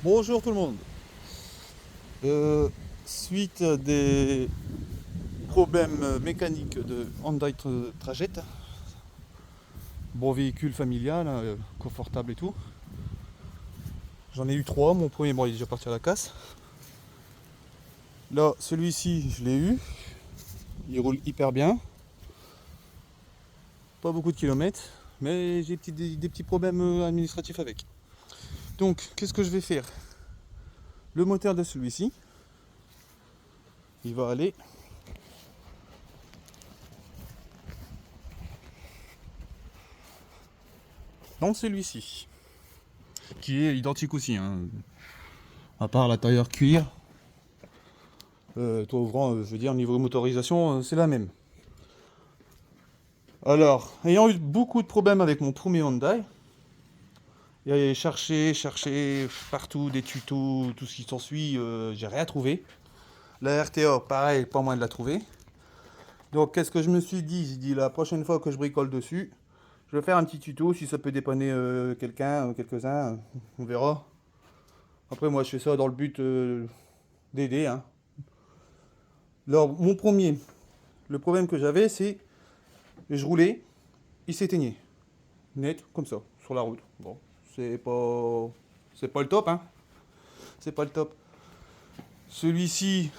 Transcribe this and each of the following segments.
Bonjour tout le monde. Euh, Suite à des problèmes mécaniques de Hyundai Trajet, bon véhicule familial, hein, confortable et tout. J'en ai eu trois. Mon premier, bon, il est déjà parti à la casse. Là, celui-ci, je l'ai eu. Il roule hyper bien. Pas beaucoup de kilomètres, mais j'ai des petits problèmes administratifs avec. Donc, qu'est-ce que je vais faire? Le moteur de celui-ci, il va aller dans celui-ci, qui est identique aussi, hein. À part la tailleur cuir. Toit ouvrant, je veux dire, niveau motorisation, c'est la même. Alors, ayant eu beaucoup de problèmes avec mon premier Hyundai, et cherché partout, des tutos, tout ce qui s'ensuit, j'ai rien trouvé. La RTA, pareil, pas moyen de la trouver. Donc, qu'est-ce que je me suis dit? J'ai dit la prochaine fois que je bricole dessus, je vais faire un petit tuto, si ça peut dépanner quelqu'un, quelques-uns, on verra. Après, moi, je fais ça dans le but d'aider, hein. Alors, mon premier, le problème que j'avais, c'est je roulais, il s'éteignait. Net, comme ça, sur la route. Bon, c'est pas. C'est pas le top, hein. C'est pas le top. Celui-ci,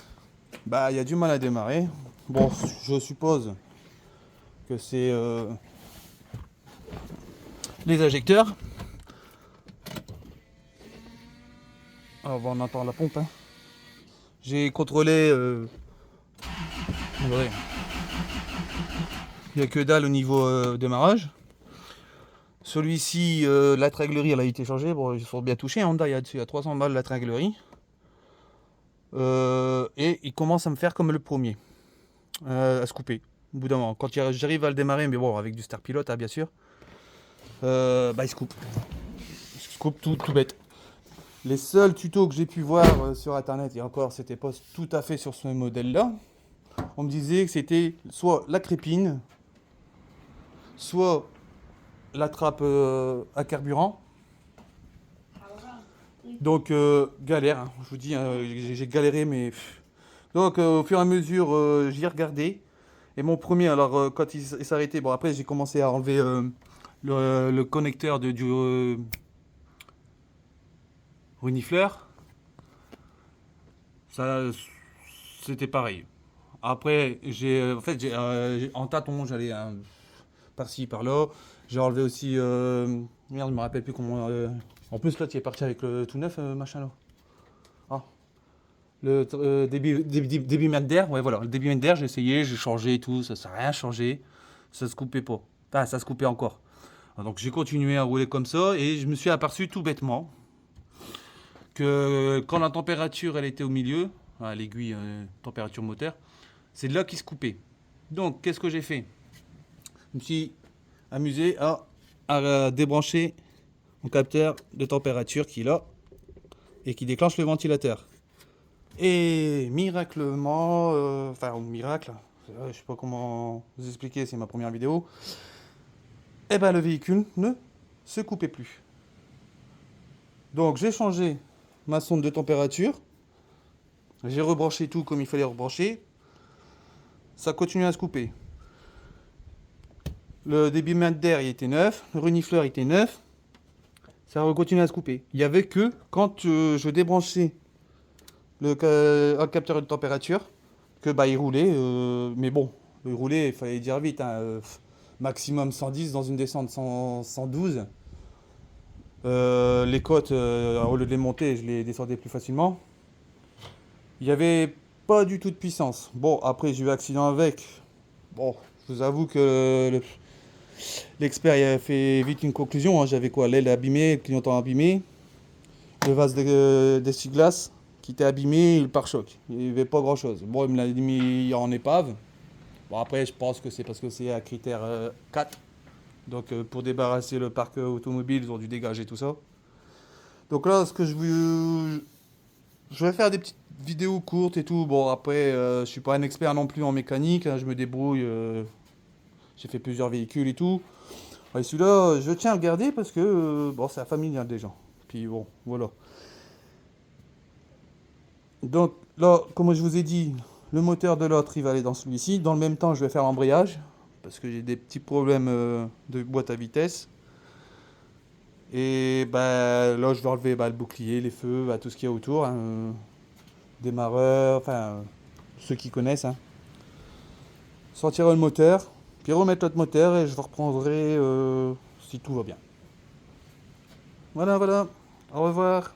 bah, il y a du mal à démarrer. Bon, je suppose que c'est les injecteurs. Ah, bon, on entend la pompe, hein. J'ai contrôlé. Ouais, il n'y a que dalle au niveau démarrage. Celui-ci, la tringlerie, elle a été changée. Bon, il faut bien toucher. Honda, il y a dessus, il y a 300 balles la tringlerie. Et il commence à me faire comme le premier, à se couper. Au bout d'un moment, quand j'arrive à le démarrer, mais bon, avec du Star Pilot, hein, bien sûr, bah, il se coupe. Il se coupe tout bête. Les seuls tutos que j'ai pu voir sur internet, et encore, c'était pas tout à fait sur ce modèle-là, on me disait que c'était soit la crépine, soit la trappe à carburant. Donc, galère, hein, je vous dis, hein, j'ai galéré, mais. Donc, au fur et à mesure, j'y ai regardé. Et mon premier, alors, quand il s'est arrêté, bon, après, j'ai commencé à enlever le connecteur du renifleur. Ça, c'était pareil. Après, en fait, en tâton, j'allais hein, par-ci, par-là. J'ai enlevé aussi. Merde, je me rappelle plus comment. En plus, là, tu es parti avec le tout neuf, machin là. Ah, le débit d'air, ouais, voilà. Le débit d'air, j'ai essayé, j'ai changé et tout, ça n'a rien changé. Ça se coupait pas. Ah, ça se coupait encore. Ah, donc, j'ai continué à rouler comme ça et je me suis aperçu tout bêtement que quand la température elle était au milieu, à l'aiguille température moteur, c'est là qu'il se coupait. Donc, qu'est-ce que j'ai fait? Je me suis amusé à débrancher mon capteur de température qui est là et qui déclenche le ventilateur. Et miraclement, enfin miracle, je sais pas comment vous expliquer, c'est ma première vidéo, et ben le véhicule ne se coupait plus. Donc j'ai changé ma sonde de température, j'ai rebranché tout comme il fallait rebrancher, ça continue à se couper. Le débit d'air il était neuf, le renifleur était neuf, ça continue à se couper. Il y avait que quand je débranchais un capteur de température, que bah il roulait, mais bon, il roulait, il fallait dire vite, hein, maximum 110 dans une descente 112. Les côtes, au lieu de les monter, je les descendais plus facilement. Il n'y avait pas du tout de puissance. Bon, après j'ai eu accident avec. Bon, je vous avoue que l'expert il a fait vite une conclusion, hein. J'avais quoi? L'aile abîmée, le clignotant abîmé, le vase d'essuie-glace qui était abîmé, et le pare-choc. Il n'y avait pas grand chose. Bon, il me l'a mis en épave. Bon, après, je pense que c'est parce que c'est à critère 4. Donc, pour débarrasser le parc automobile, ils ont dû dégager tout ça. Donc là, je vais faire des petites vidéos courtes et tout. Bon, après, je suis pas un expert non plus en mécanique, hein, je me débrouille. J'ai fait plusieurs véhicules et tout. Et celui-là, je tiens à le garder parce que bon, c'est la famille hein, des gens. Puis bon, voilà. Donc là, comme je vous ai dit, le moteur de l'autre, il va aller dans celui-ci. Dans le même temps, je vais faire l'embrayage, parce que j'ai des petits problèmes de boîte à vitesse. Et bah, là, je vais enlever le bouclier, les feux, tout ce qu'il y a autour, hein, démarreur, ceux qui connaissent. Hein. Sortir le moteur, puis remettre l'autre moteur et je vous reprendrai si tout va bien. Voilà, voilà. Au revoir.